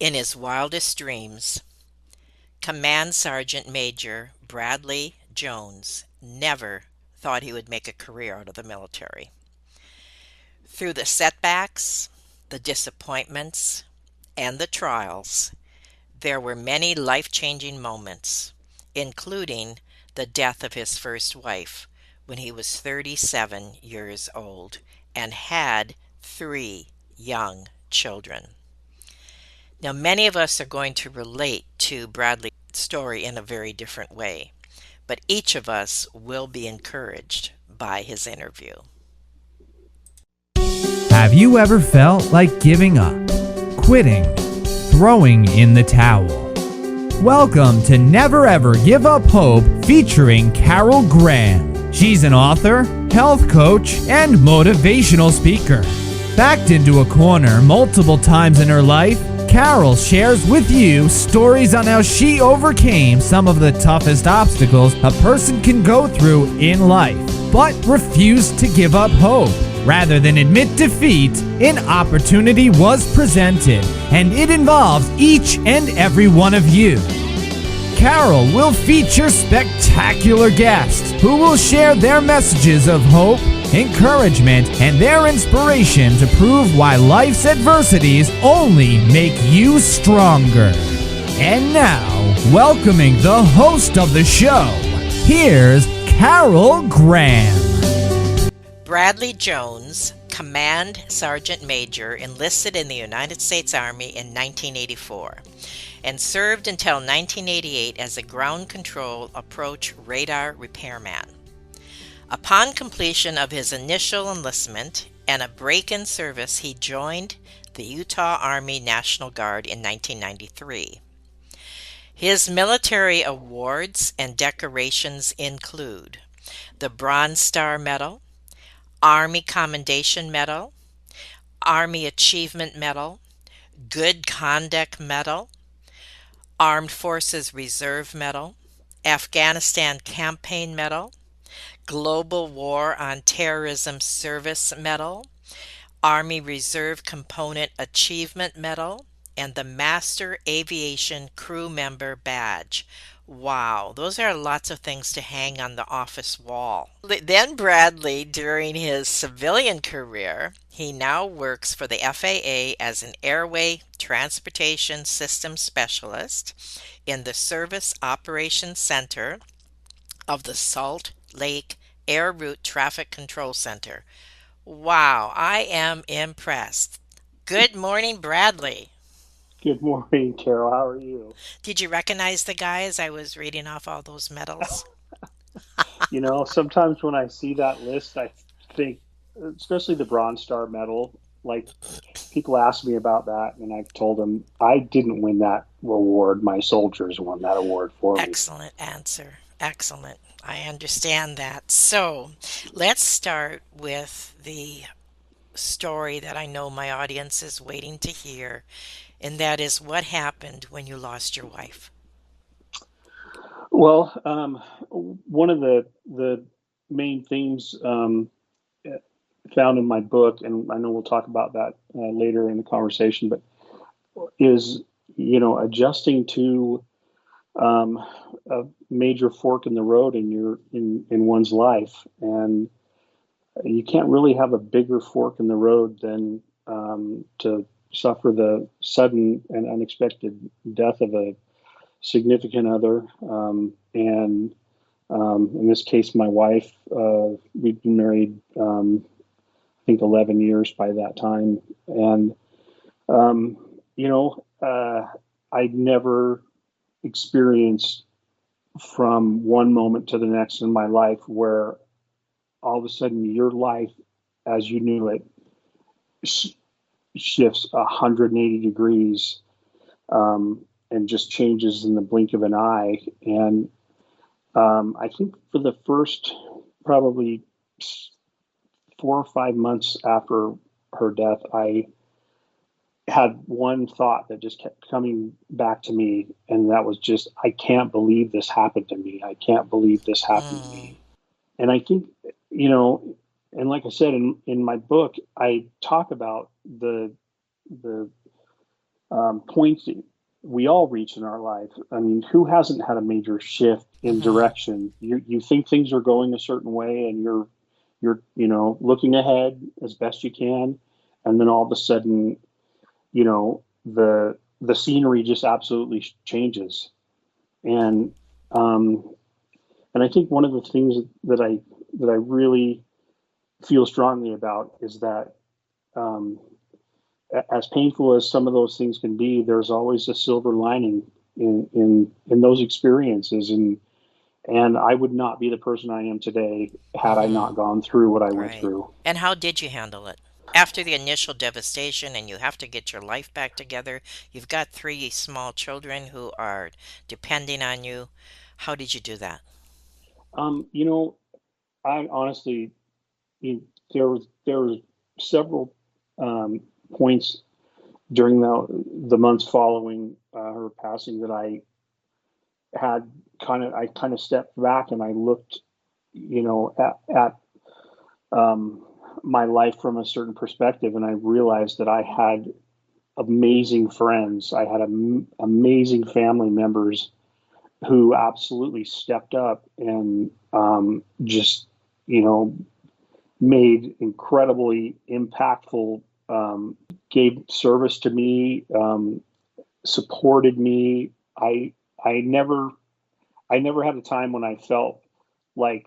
In his wildest dreams, Command Sergeant Major Bradley Jones never thought he would make a career out of the military. Through the setbacks, the disappointments, and the trials, there were many life-changing moments, including the death of his first wife when he was 37 years old and had three young children. Now, many of us are going to relate to Bradley's story in a very different way, but each of us will be encouraged by his interview. Have you ever felt like giving up, quitting, throwing in the towel? Welcome to Never Ever Give Up Hope featuring Carol Graham. She's an author, health coach, and motivational speaker. Backed into a corner multiple times in her life, Carol shares with you stories on how she overcame some of the toughest obstacles a person can go through in life, but refused to give up hope. Rather than admit defeat, an opportunity was presented, and it involves each and every one of you. Carol will feature spectacular guests who will share their messages of hope, encouragement, and their inspiration to prove why life's adversities only make you stronger. And now, welcoming the host of the show, here's Carol Graham. Bradley Jones, Command Sergeant Major, enlisted in the United States Army in 1984 and served until 1988 as a ground control approach radar repairman. Upon completion of his initial enlistment and a break in service, he joined the Utah Army National Guard in 1993. His military awards and decorations include the Bronze Star Medal, Army Commendation Medal, Army Achievement Medal, Good Conduct Medal, Armed Forces Reserve Medal, Afghanistan Campaign Medal, Global War on Terrorism Service Medal, Army Reserve Component Achievement Medal, and the Master Aviation Crewmember Badge. Wow, those are lots of things to hang on the office wall. Then Bradley, during his civilian career, he now works for the FAA as an airway transportation system specialist in the Service Operations Center of the Salt Lake Air Route Traffic Control Center. Wow, I am impressed. Good morning, Bradley. Good morning, Carol. How are you? Did you recognize the guy as I was reading off all those medals? Sometimes when I see that list, I think, especially the Bronze Star Medal, like people ask me about that, and I've told them I didn't win that award. My soldiers won that award for me. Excellent answer. Excellent. I understand that. So let's start with the story that I know my audience is waiting to hear, and that is what happened when you lost your wife. Well, one of the main themes found in my book, and I know we'll talk about that later in the conversation, but is adjusting to a major fork in the road in one's life, and you can't really have a bigger fork in the road than to suffer the sudden and unexpected death of a significant other, and in this case, my wife. We'd been married, I think, 11 years by that time, and um, I'd never experienced from one moment to the next in my life where all of a sudden your life, as you knew it, sh- shifts 180 degrees, and just changes in the blink of an eye. And I think for the first probably 4 or 5 months after her death, I had one thought that just kept coming back to me, and that was just, I can't believe this happened to me. I can't believe this happened to Mm, me. And I think, you know, and like I said in my book, I talk about the points that we all reach in our life. I mean, who hasn't had a major shift in Hmm. direction? You think things are going a certain way, and you're looking ahead as best you can, and then all of a sudden, the scenery just absolutely changes. And um, and I think one of the things that I really feel strongly about is that, um, as painful as some of those things can be, there's always a silver lining in those experiences, and I would not be the person I am today had I Hmm. not gone through what I went Right. through. And how did you handle it? After the initial devastation and you have to get your life back together, you've got three small children who are depending on you. How did you do that? You know, I honestly, there was several points during the months following her passing that had I kind of stepped back and I looked, at um, my life from a certain perspective, and I realized that I had amazing friends. I had amazing family members who absolutely stepped up and just, you know, made incredibly impactful, gave service to me, supported me. I I never I never had a time when I felt like,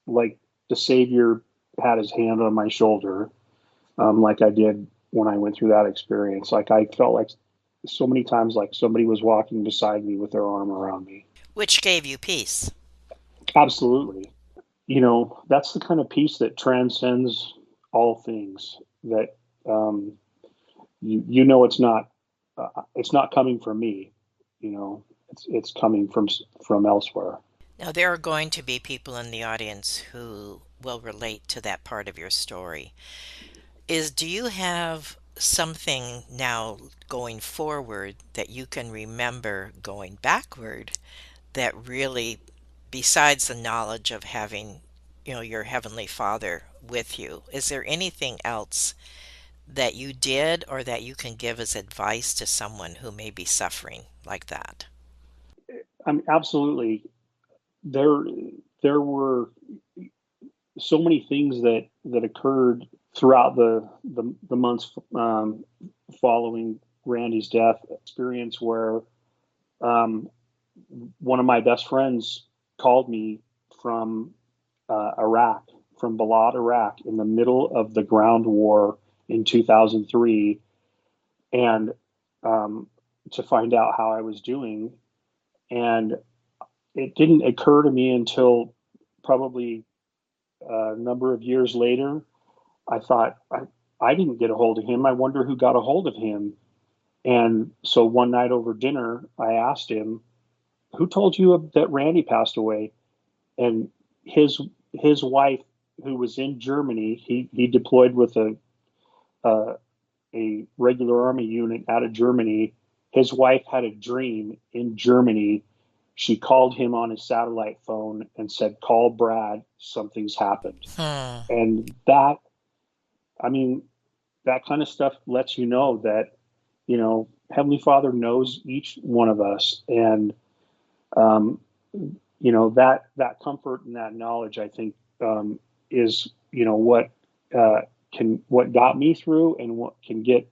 like the Savior had his hand on my shoulder, like I did when I went through that experience. Like I felt like so many times like somebody was walking beside me with their arm around me. Which gave you peace? Absolutely. That's the kind of peace that transcends all things. That um, it's not coming from me. It's coming from elsewhere. Now, there are going to be people in the audience who will relate to that part of your story. Do you have something now going forward that you can remember going backward that really, besides the knowledge of having, your Heavenly Father with you, is there anything else that you did or that you can give as advice to someone who may be suffering like that? I mean, absolutely. There there were so many things that occurred throughout the months following Randy's death. Experience where um, one of my best friends called me from Iraq, from Balad, Iraq, in the middle of the ground war in 2003, and um, to find out how I was doing. And it didn't occur to me until probably a number of years later. I thought, I didn't get a hold of him. I wonder who got a hold of him. And so one night over dinner, I asked him, "Who told you that Randy passed away?" And his his wife, who was in Germany, he deployed with a a regular army unit out of Germany. His wife had a dream in Germany. She called him on his satellite phone and said, "Call Brad, something's happened." Hmm. And that, I mean, that kind of stuff lets you know that, Heavenly Father knows each one of us. And, um, that comfort and that knowledge, I think, is, what, what got me through and what can get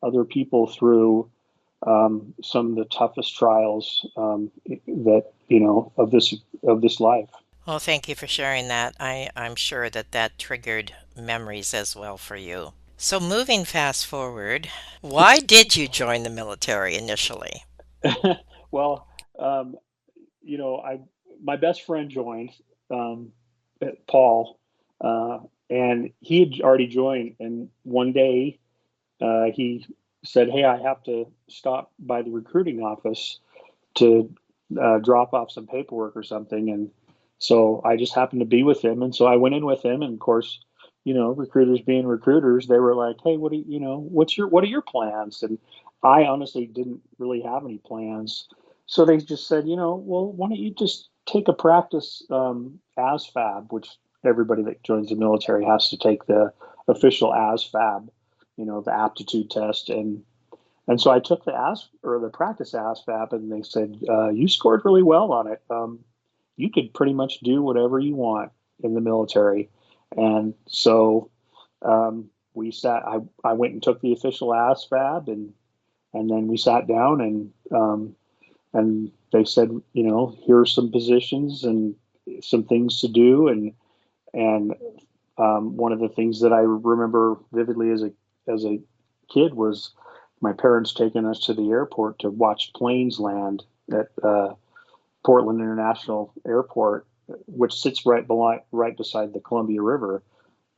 other people through some of the toughest trials that of this life. Well, thank you for sharing that. I'm sure that that triggered memories as well for you. So, moving fast forward, why did you join the military initially? Well, um, I my best friend joined, um, Paul, uh, and he had already joined. And one day he said, "Hey, I have to stop by the recruiting office to drop off some paperwork or something." And so I just happened to be with him, and so I went in with him. And of course, recruiters being recruiters, they were like, "Hey, what are your plans?" And I honestly didn't really have any plans, so they just said, "Well, why don't you just take a practice ASFAB, which everybody that joins the military has to take the official ASFAB, the aptitude test." And And so I took the practice ASVAB, and they said, you scored really well on it. You could pretty much do whatever you want in the military. And so I went and took the official ASVAB, and then we sat down, and they said, here's some positions and some things to do. And one of the things that I remember vividly as a kid was my parents taking us to the airport to watch planes land at Portland International Airport, which sits right beside the Columbia River.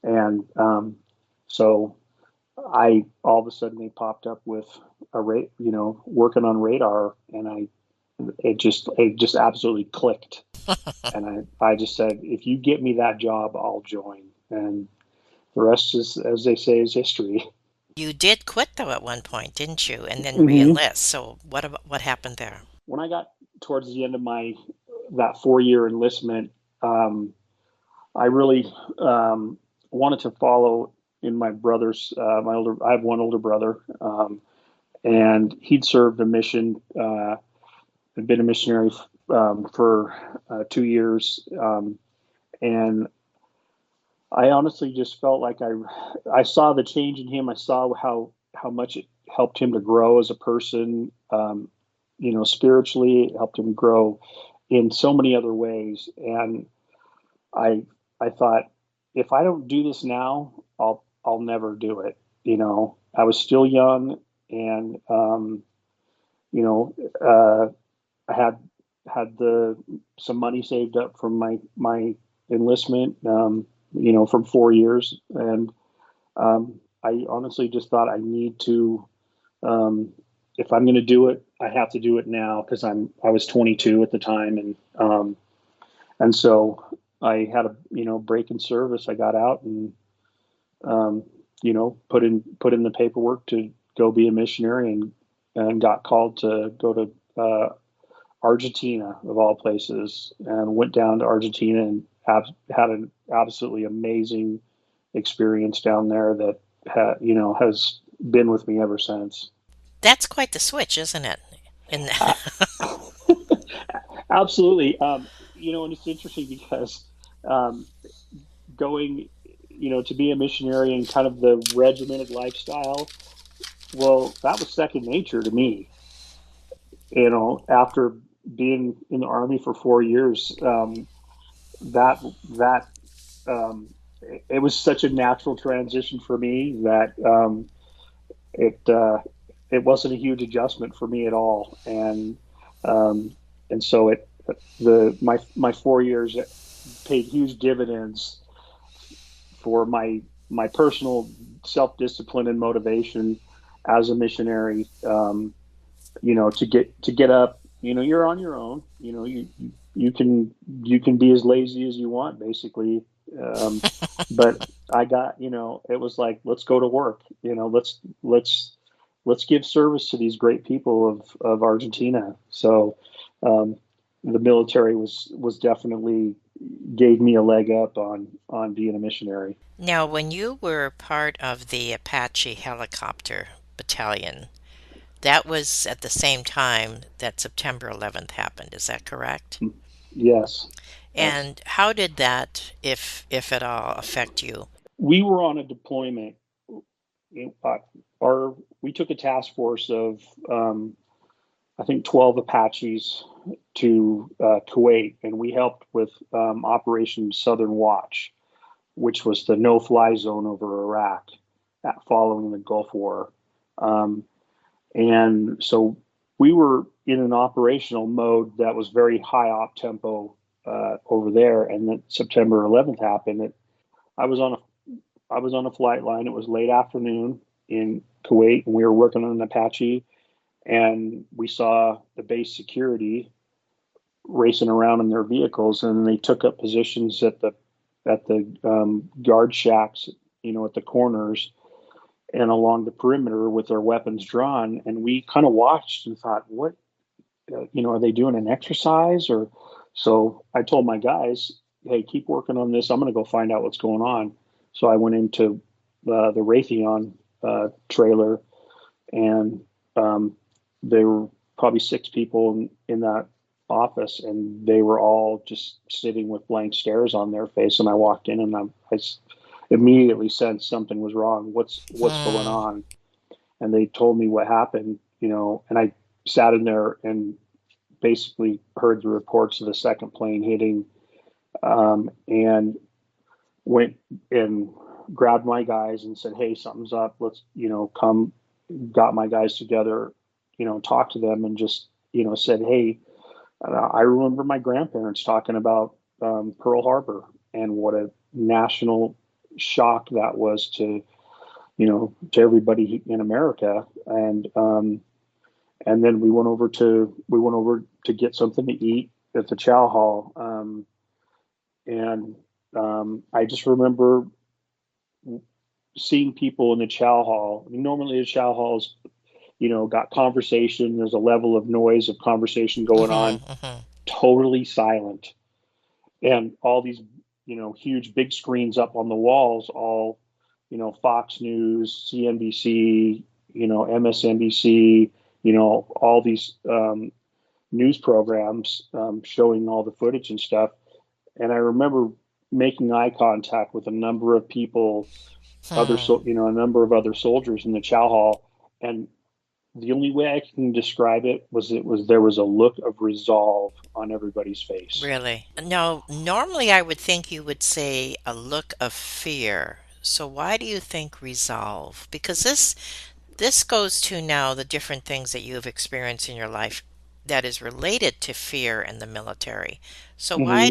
And so all of a sudden they popped up with working on radar, and it just absolutely clicked. And I just said, if you get me that job, I'll join. And the rest is, as they say, is history. You did quit though at one point, didn't you? And then Mm-hmm. re-enlist. So what happened there? When I got towards the end of that 4-year enlistment, I really wanted to follow in my brother's. I have one older brother, and he'd served a mission. Had been a missionary for 2 years, and I honestly just felt like I saw the change in him. I saw how much it helped him to grow as a person. Spiritually, it helped him grow in so many other ways. And I thought, if I don't do this now, I'll never do it. I was still young, and I had some money saved up from my enlistment, from 4 years, and I honestly just thought I need to. If I'm going to do it, I have to do it now, because I was 22 at the time, and so I had a break in service. I got out and put in the paperwork to go be a missionary, and got called to go to Argentina, of all places, and went down to Argentina and had an absolutely amazing experience down there that has been with me ever since. That's quite the switch, isn't it? In Absolutely. And it's interesting because going, to be a missionary and kind of the regimented lifestyle, well, that was second nature to me. After being in the Army for 4 years, that it was such a natural transition for me that it wasn't a huge adjustment for me at all, and so my 4 years paid huge dividends for my personal self-discipline and motivation as a missionary. To get up, you're on your own. You can be as lazy as you want, basically. But I got, it was like, let's go to work. Let's give service to these great people of Argentina. So the military was definitely gave me a leg up on being a missionary. Now, when you were part of the Apache helicopter battalion, that was at the same time that September 11th happened. Is that correct? Yes. And how did that, if at all, affect you? We were on a deployment. We took a task force of I think 12 Apaches to Kuwait, and we helped with Operation Southern Watch, which was the no-fly zone over Iraq following the Gulf War. And so we were in an operational mode that was very high op tempo over there. And then September 11th happened. I was on a flight line. It was late afternoon in Kuwait, and we were working on an Apache, and we saw the base security racing around in their vehicles, and they took up positions at the guard shacks, at the corners and along the perimeter with their weapons drawn. And we kind of watched and thought, what, are they doing an exercise? Or so I told my guys, hey, keep working on this. I'm going to go find out what's going on. So I went into the Raytheon trailer, and there were probably 6 people in that office, and they were all just sitting with blank stares on their face. And I walked in, and I immediately sensed something was wrong. What's going on? And they told me what happened, and I sat in there and basically heard the reports of the second plane hitting, and went and grabbed my guys and said, "Hey, something's up. Let's, come." Got my guys together, talked to them, and just, said, "Hey, I remember my grandparents talking about Pearl Harbor and what a national shock that was to everybody in America." And then we went over to get something to eat at the chow hall, and I just remember seeing people in the chow hall. I mean, normally the chow halls, got conversation. There's a level of noise of conversation going on, totally silent. And all these, huge big screens up on the walls, all, Fox News, CNBC, MSNBC, all these news programs showing all the footage and stuff. And I remember making eye contact with a number of people, a number of other soldiers in the chow hall, and the only way I can describe it was there was a look of resolve on everybody's face. Really? No, normally I would think you would say a look of fear. So why do you think resolve? Because this goes to now the different things that you have experienced in your life that is related to fear in the military. So why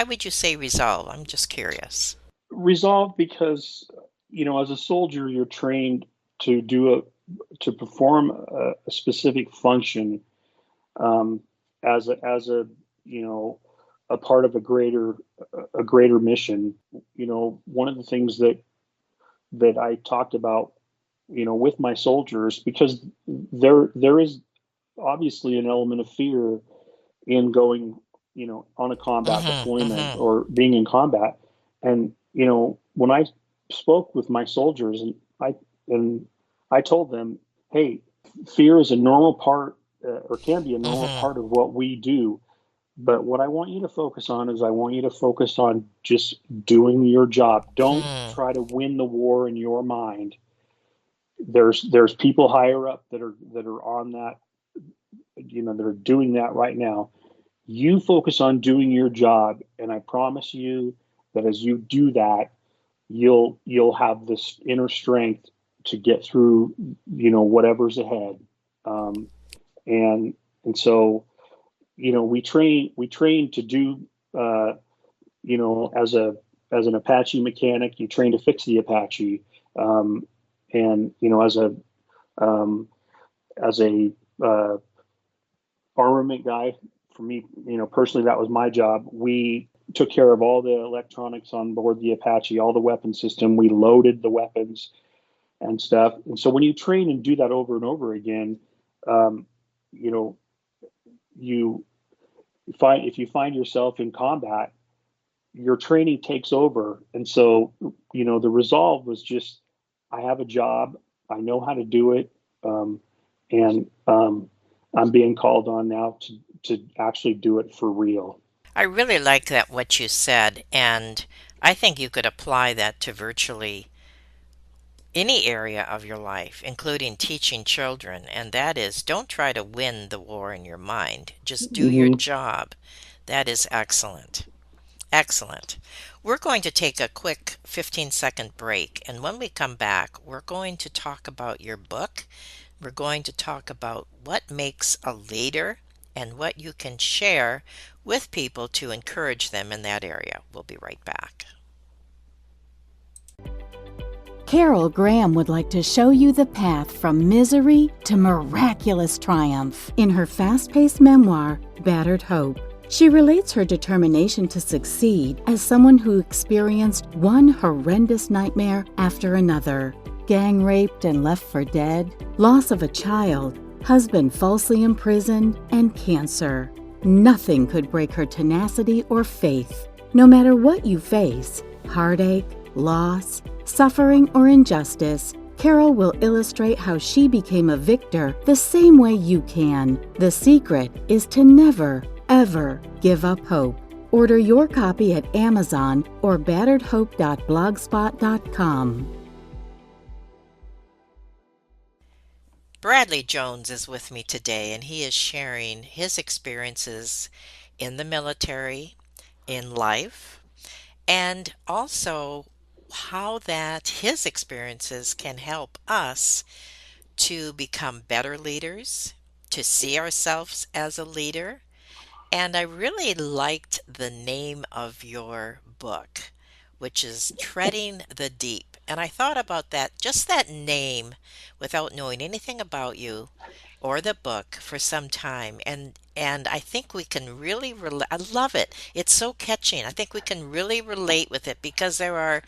would you say resolve? I'm just curious. Resolve because, as a soldier, you're trained to perform a specific function as a part of a greater mission. One of the things that I talked about, with my soldiers, because there is obviously an element of fear in going, on a combat deployment or being in combat. And, when I spoke with my soldiers, and I told them, hey, fear is a normal part, or can be a normal part of what we do. But what I want you to focus on is I want you to focus on just doing your job. Don't try to win the war in your mind. There's people higher up that are on that, that are doing that right now. You focus on doing your job, and I promise you that as you do that, you'll have this inner strength to get through, whatever's ahead. And so, we train to do, as an Apache mechanic, you train to fix the Apache. And, as a armament guy, for me, personally, that was my job. We took care of all the electronics on board the Apache, all the weapon system. We loaded the weapons and stuff. And so when you train and do that over and over again, if you find yourself in combat, your training takes over. And so, the resolve was just, I have a job, I know how to do it. And I'm being called on now to actually do it for real. I really like that what you said, and I think you could apply that to virtually any area of your life, including teaching children, and that is, don't try to win the war in your mind. Just do your job. That is excellent. Excellent. We're going to take a quick 15-second break, and when we come back, we're going to talk about your book. We're going to talk about what makes a leader and what you can share with people to encourage them in that area. We'll be right back. Carol Graham would like to show you the path from misery to miraculous triumph in her fast-paced memoir, Battered Hope. She relates her determination to succeed as someone who experienced one horrendous nightmare after another. Gang raped and left for dead, loss of a child, husband falsely imprisoned, and cancer. Nothing could break her tenacity or faith. No matter what you face, heartache, loss, suffering, or injustice, Carol will illustrate how she became a victor the same way you can. The secret is to never, ever give up hope. Order your copy at Amazon or batteredhope.blogspot.com. Bradley Jones is with me today, and he is sharing his experiences in the military, in life, and also how that his experiences can help us to become better leaders, to see ourselves as a leader. And I really liked the name of your book, which is Treading the Deep. And I thought about that, just that name, without knowing anything about you or the book for some time. And I think we can really relate. I love it. It's so catchy. I think we can really relate with it because there are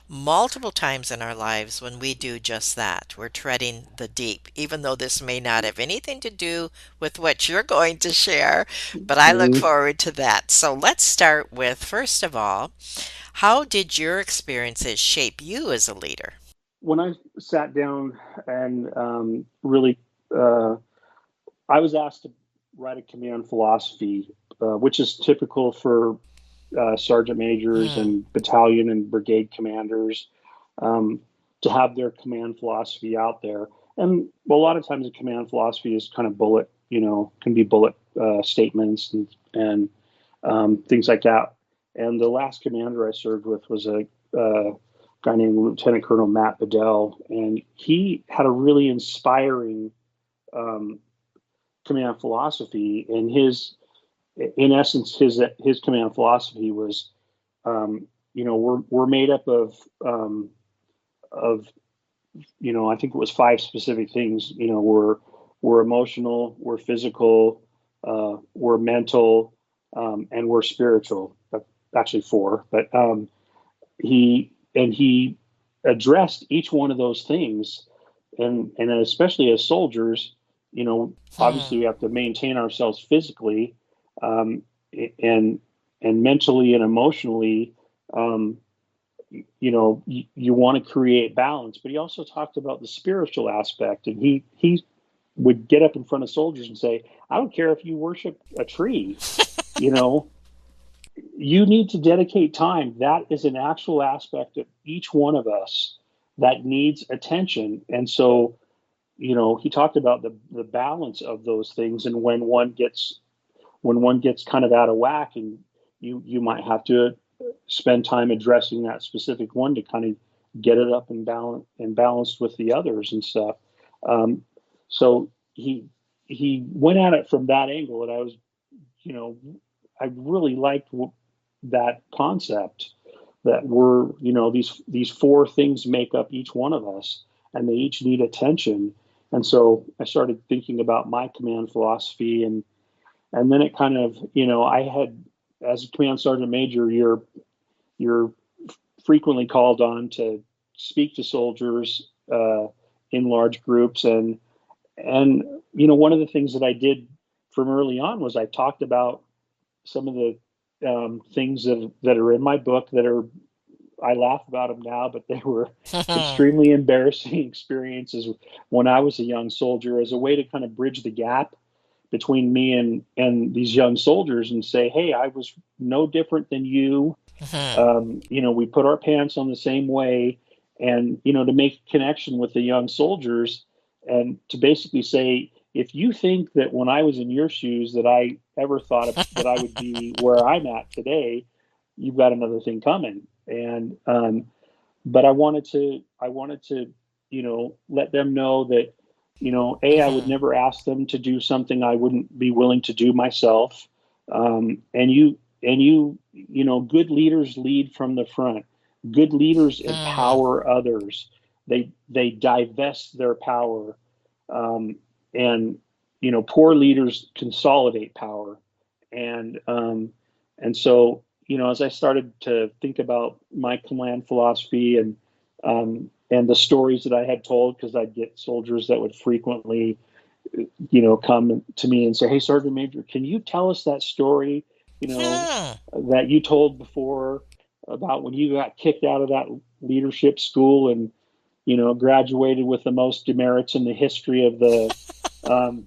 multiple times in our lives when we do just that. We're treading the deep, even though this may not have anything to do with what you're going to share, but I look Mhm. forward to that. So let's start with, first of all, how did your experiences shape you as a leader? When I sat down and really, uh, I was asked to write a command philosophy, which is typical for sergeant majors Hmm. and battalion and brigade commanders, um, to have their command philosophy out there. And a lot of times, the command philosophy is kind of bullet, can be bullet statements and things like that. And the last commander I served with was a guy named Lieutenant Colonel Matt Bedell, and he had a really inspiring um, command philosophy. And in essence, his command philosophy was, we're made up of I think it was five specific things. We're emotional, we're physical, we're mental, and we're spiritual. Actually, four, but he addressed each one of those things, and especially as soldiers, Hmm. obviously we have to maintain ourselves physically, um, and mentally and emotionally. Um, you want to create balance, but he also talked about the spiritual aspect, and he would get up in front of soldiers and say, I don't care if you worship a tree, you know you need to dedicate time. That is an actual aspect of each one of us that needs attention. And so, he talked about the balance of those things, and when one gets kind of out of whack, and you might have to spend time addressing that specific one to kind of get it up and balanced with the others and stuff. Um, so he went at it from that angle, and you know, I really liked that concept that these four things make up each one of us, and they each need attention. And so I started thinking about my command philosophy, and then it kind of, I had, as a command sergeant major, you're frequently called on to speak to soldiers in large groups, and one of the things that I did from early on was I talked about some of the things that are in my book that are, I laugh about them now, but they were extremely embarrassing experiences when I was a young soldier, as a way to kind of bridge the gap between me and these young soldiers, and say, hey, I was no different than you. We put our pants on the same way, and to make a connection with the young soldiers, and to basically say, if you think that when I was in your shoes that I ever thought that I would be where I'm at today, you've got another thing coming. And but I wanted to let them know that I would Hmm. never ask them to do something I wouldn't be willing to do myself. And good leaders lead from the front. Good leaders Hmm. empower others. They divest their power, um, and poor leaders consolidate power. And um, and so as I started to think about my command philosophy, and the stories that I had told, because I'd get soldiers that would frequently come to me and say, hey, Sergeant Major, can you tell us that story, you know, Hmm. that you told before, about when you got kicked out of that leadership school, and, graduated with the most demerits in the history of the um,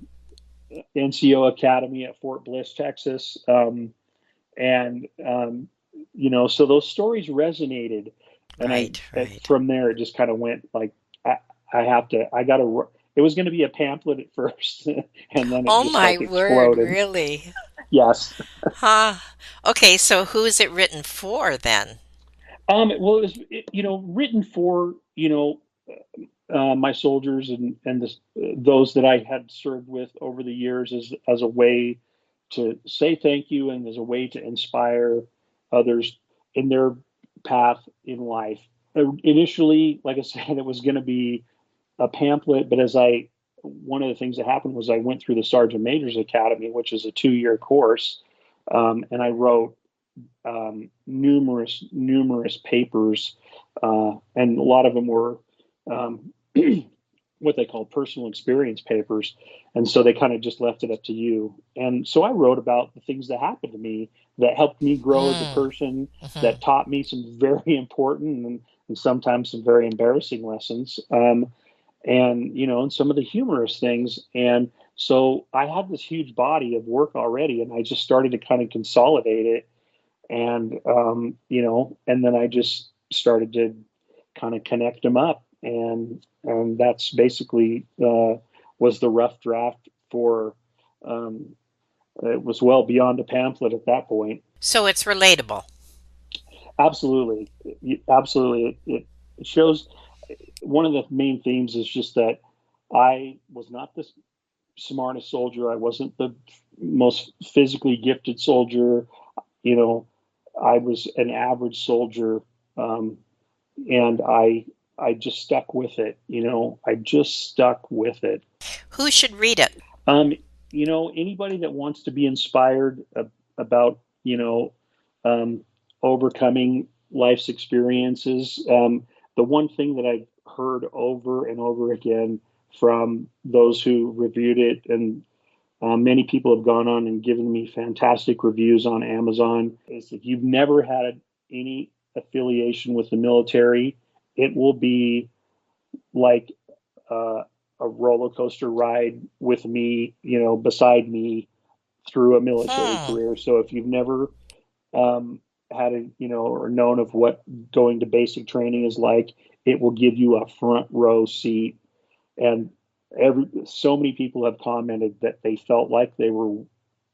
NCO Academy at Fort Bliss, Texas. And so those stories resonated, and Right. from there it just kind of went like, I got to. It was going to be a pamphlet at first, and then it Oh just my like word, exploded. really? Yes. Huh. Okay, so who is it written for then? Well, it was written for my soldiers and those that I had served with over the years as a way to say thank you and as a way to inspire others in their path in life. Initially, like I said, it was going to be a pamphlet, but one of the things that happened was I went through the Sergeant Major's Academy, which is a 2-year course, and I wrote numerous papers, and a lot of them were um, what they call personal experience papers. And so they kind of just left it up to you. And so I wrote about the things that happened to me that helped me grow as a Mm. person, Hmm. that taught me some very important and sometimes some very embarrassing lessons. And some of the humorous things. And so I had this huge body of work already, and I just started to kind of consolidate it. And then I just started to kind of connect them up. And that's basically was the rough draft for, um, it was well beyond a pamphlet at that point. So it's relatable. Absolutely. Absolutely. It shows one of the main themes is just that I was not the smartest soldier. I wasn't the most physically gifted soldier. You know, I was an average soldier, um, and I just stuck with it. I just stuck with it. Who should read it? Um, Anybody that wants to be inspired about um, overcoming life's experiences. The one thing that I've heard over and over again from those who reviewed it, and many people have gone on and given me fantastic reviews on Amazon, is if you've never had any affiliation with the military, it will be like uh, a roller coaster ride with me, beside me through a military Hmm. career. So if you've never had or known of what going to basic training is like, it will give you a front row seat. And so many people have commented that they felt like they were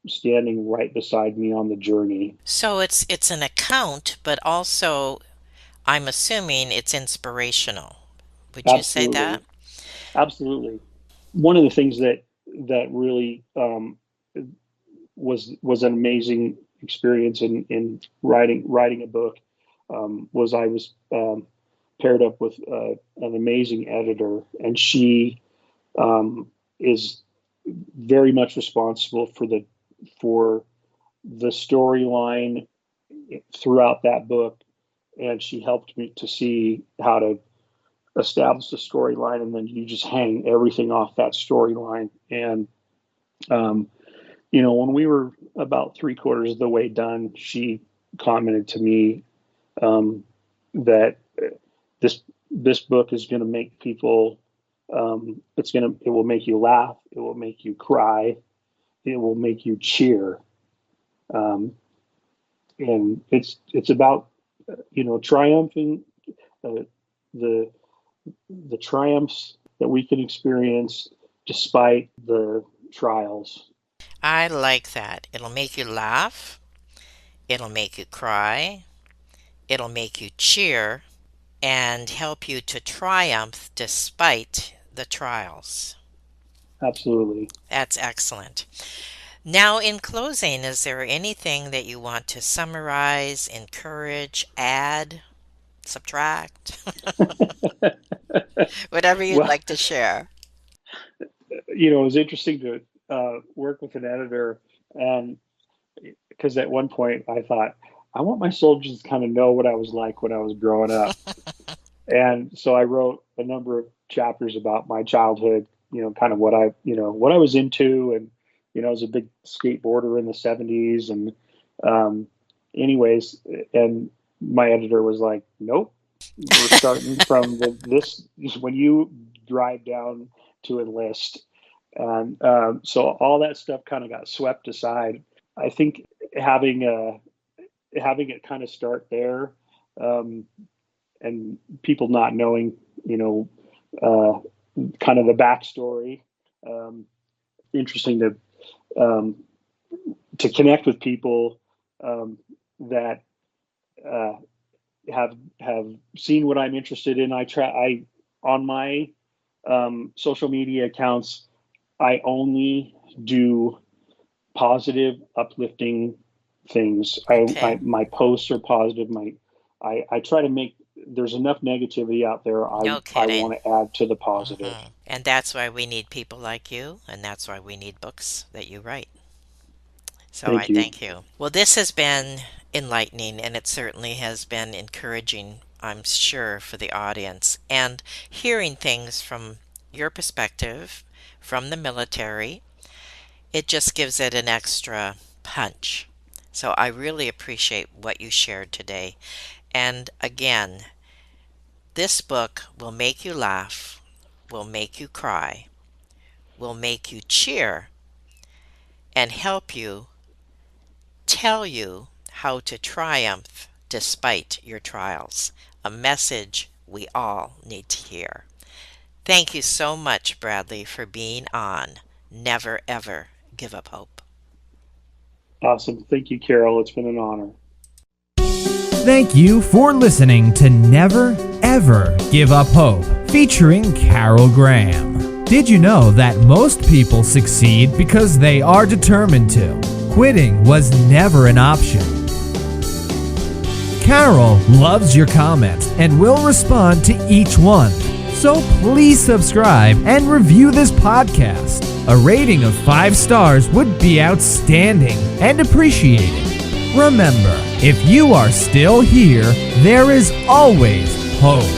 standing right beside me on the journey. So it's an account, but also I'm assuming it's inspirational. Would you say that? Absolutely. Absolutely. One of the things that really was an amazing experience in writing a book was I was paired up with an amazing editor, and she is very much responsible for the storyline throughout that book, and she helped me to see how to establish the storyline, and then you just hang everything off that storyline. And um, when we were about 3/4 of the way done, she commented to me that this book is going to make people. It will make you laugh. It will make you cry. It will make you cheer. Um, and it's about triumphing uh, the the triumphs that we can experience despite the trials. I like that. It'll make you laugh, it'll make you cry, it'll make you cheer, and help you to triumph despite the trials. Absolutely. That's excellent. Now, in closing, is there anything that you want to summarize, encourage, add, subtract, whatever you'd Well, like to share? it was interesting to work with an editor, and because at one point I thought I want my soldiers to kind of know what I was like when I was growing up, and so I wrote a number of chapters about my childhood. Kind of what I was into, and I was a big skateboarder in the '70s, and um, anyways, and my editor was like, "Nope." We're starting from this when you drive down to enlist, and so all that stuff kind of got swept aside. I think having it kind of start there, and people not knowing, kind of the backstory. Interesting to connect with people that have seen what I'm interested in. I on my social media accounts, I only do positive, uplifting things. Okay. My posts are positive. I try to make, there's enough negativity out there. No I kidding. want to add to the positive. And that's why we need people like you, and that's why we need books that you write. So I Thank you. thank you. Well, this has been enlightening, and it certainly has been encouraging, I'm sure, for the audience. And hearing things from your perspective, from the military, it just gives it an extra punch. So I really appreciate what you shared today. And again, this book will make you laugh, will make you cry, will make you cheer, and help you tell you how to triumph despite your trials. A message we all need to hear. Thank you so much, Bradley, for being on Never Ever Give Up Hope. Awesome. Thank you, Carol. It's been an honor. Thank you for listening to Never Ever Give Up Hope, featuring Carol Graham. Did you know that most people succeed because they are determined to? Quitting was never an option. Carol loves your comments and will respond to each one. So please subscribe and review this podcast. A rating of 5 stars would be outstanding and appreciated. Remember, if you are still here, there is always hope.